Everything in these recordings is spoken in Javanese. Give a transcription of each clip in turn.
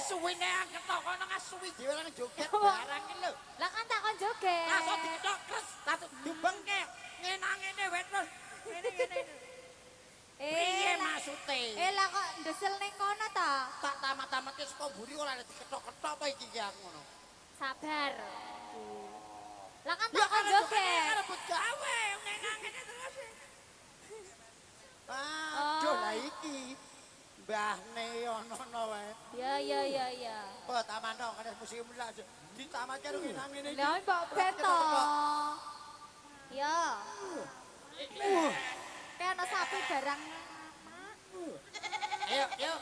Suwine ketok kono ngasuwi dhewe nang joget barang iki lho. Lah kan takon joget. Langsung diketok terus dibengke ngene wet terus ngene. Piye maksude? Lah kok ndesel ning kono ta? Tak tamat-tamate saka mburi ora diketok-ketok apa iki aku ngono. Sabar. Lah kan takon joget. Rebut gawe ngene terus. Aduh lah iki. Mbahne ono wae. Ya. Oh, tamanno kan musim lak ditamatke nang ngene iki. Lah kok beto. Ya. Kayak ana sapi barang. Ayo.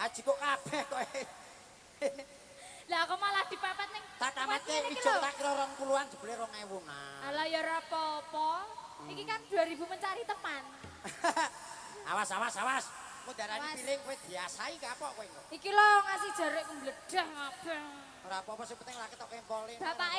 Aji kok kabeh kok. Lah aku malah dipepet ning. Tak tamatke ijo tak kira 20-an jebule 2000 nah. Alah ya ora apa-apa. Iki kan 2000 mencari teman. Awas. Kok darani piling kowe diasai kapok kowe kok. Iki lho ngasih jarik kembledah kabeh. Ora apa-apa sing penting lak ketok kempole. Bapake